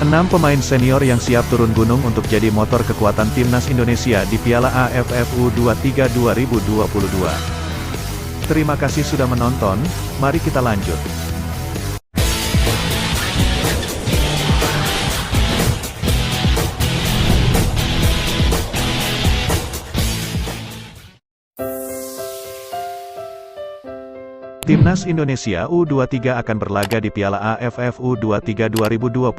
6 pemain senior yang siap turun gunung untuk jadi motor kekuatan timnas Indonesia di Piala AFF U23 2022. Terima kasih sudah menonton, mari kita lanjut. Timnas Indonesia U23 akan berlaga di Piala AFF U23 2022.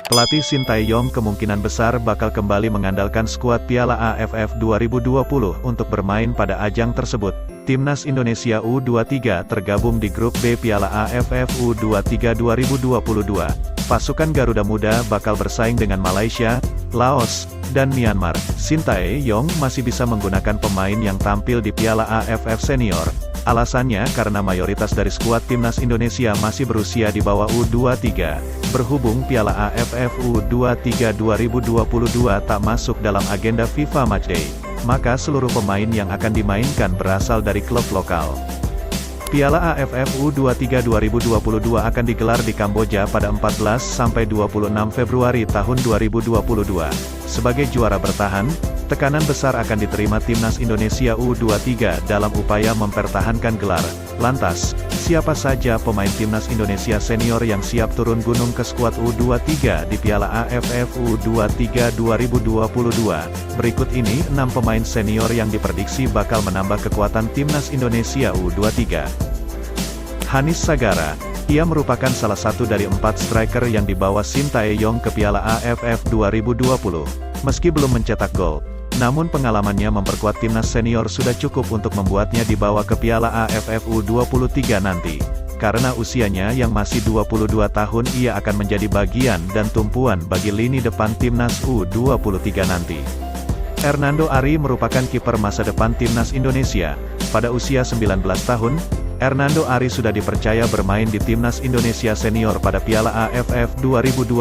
Pelatih Sintayong kemungkinan besar bakal kembali mengandalkan skuad Piala AFF 2020 untuk bermain pada ajang tersebut. Timnas Indonesia U23 tergabung di grup B Piala AFF U23 2022. Pasukan Garuda Muda bakal bersaing dengan Malaysia, Laos, dan Myanmar. Sintayong masih bisa menggunakan pemain yang tampil di Piala AFF Senior. Alasannya karena mayoritas dari skuad timnas Indonesia masih berusia di bawah U23. Berhubung Piala AFF U23 2022 tak masuk dalam agenda FIFA Matchday, maka seluruh pemain yang akan dimainkan berasal dari klub lokal. Piala AFF U23 2022 akan digelar di Kamboja pada 14–26 Februari tahun 2022. Sebagai juara bertahan, tekanan besar akan diterima timnas Indonesia U23 dalam upaya mempertahankan gelar. Lantas, siapa saja pemain timnas Indonesia senior yang siap turun gunung ke skuad U23 di Piala AFF U23 2022? Berikut ini 6 pemain senior yang diprediksi bakal menambah kekuatan timnas Indonesia U23. Hanis Sagara. Ia merupakan salah satu dari 4 striker yang dibawa Sintayong ke Piala AFF 2020. Meski belum mencetak gol, namun pengalamannya memperkuat timnas senior sudah cukup untuk membuatnya dibawa ke Piala AFF U23 nanti. Karena usianya yang masih 22 tahun, ia akan menjadi bagian dan tumpuan bagi lini depan timnas U23 nanti. Hernando Ari merupakan kiper masa depan timnas Indonesia. Pada usia 19 tahun, Hernando Ari sudah dipercaya bermain di timnas Indonesia senior pada Piala AFF 2020.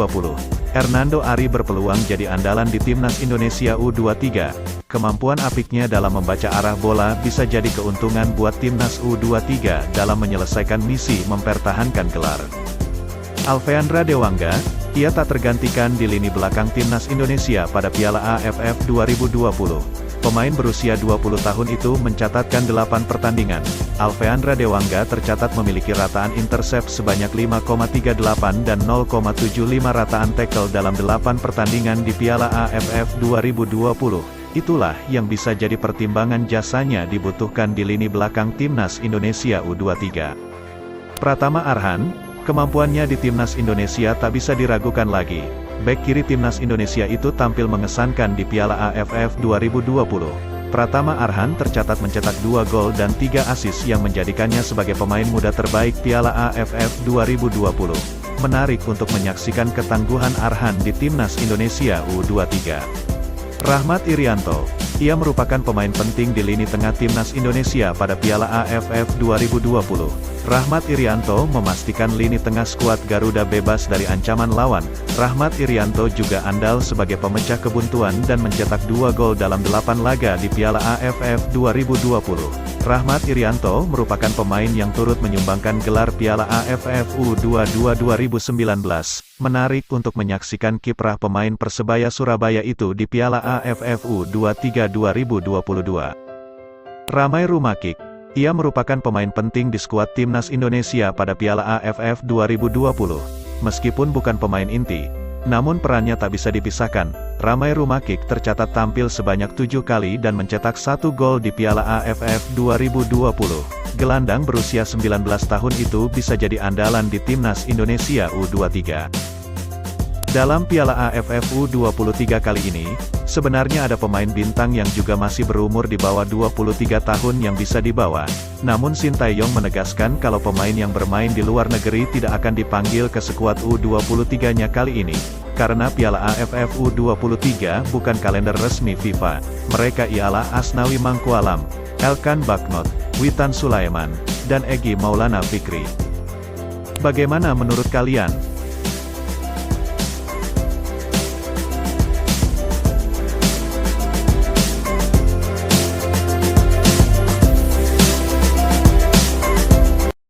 Hernando Ari berpeluang jadi andalan di timnas Indonesia U23. Kemampuan apiknya dalam membaca arah bola bisa jadi keuntungan buat timnas U23 dalam menyelesaikan misi mempertahankan gelar. Alfeandra Dewangga, ia tak tergantikan di lini belakang timnas Indonesia pada Piala AFF 2020. Pemain berusia 20 tahun itu mencatatkan 8 pertandingan. Alfeandra Dewangga tercatat memiliki rataan intercept sebanyak 5,38 dan 0,75 rataan tackle dalam 8 pertandingan di Piala AFF 2020. Itulah yang bisa jadi pertimbangan jasanya dibutuhkan di lini belakang timnas Indonesia U23. Pratama Arhan, kemampuannya di timnas Indonesia tak bisa diragukan lagi. Bek kiri timnas Indonesia itu tampil mengesankan di Piala AFF 2020. Pratama Arhan tercatat mencetak 2 gol dan 3 assist yang menjadikannya sebagai pemain muda terbaik Piala AFF 2020. Menarik untuk menyaksikan ketangguhan Arhan di timnas Indonesia U23. Rahmat Irianto, ia merupakan pemain penting di lini tengah timnas Indonesia pada Piala AFF 2020. Rahmat Irianto memastikan lini tengah skuad Garuda bebas dari ancaman lawan. Rahmat Irianto juga andal sebagai pemecah kebuntuan dan mencetak 2 gol dalam 8 laga di Piala AFF 2020. Rahmat Irianto merupakan pemain yang turut menyumbangkan gelar Piala AFF U22 2019. Menarik untuk menyaksikan kiprah pemain Persebaya Surabaya itu di Piala AFF U23 2022. Ramai Rumakik, ia merupakan pemain penting di skuad timnas Indonesia pada Piala AFF 2020. Meskipun bukan pemain inti, namun perannya tak bisa dipisahkan. Ramai Rumakik tercatat tampil sebanyak 7 kali dan mencetak 1 gol di Piala AFF 2020. Gelandang berusia 19 tahun itu bisa jadi andalan di timnas Indonesia U23. Dalam Piala AFF U23 kali ini, sebenarnya ada pemain bintang yang juga masih berumur di bawah 23 tahun yang bisa dibawa. Namun Sintayong menegaskan kalau pemain yang bermain di luar negeri tidak akan dipanggil ke skuad U23-nya kali ini. Karena Piala AFF U23 bukan kalender resmi FIFA. Mereka ialah Asnawi Mangkualam, Elkan Baknot, Witan Sulaiman, dan Egy Maulana Fikri. Bagaimana menurut kalian?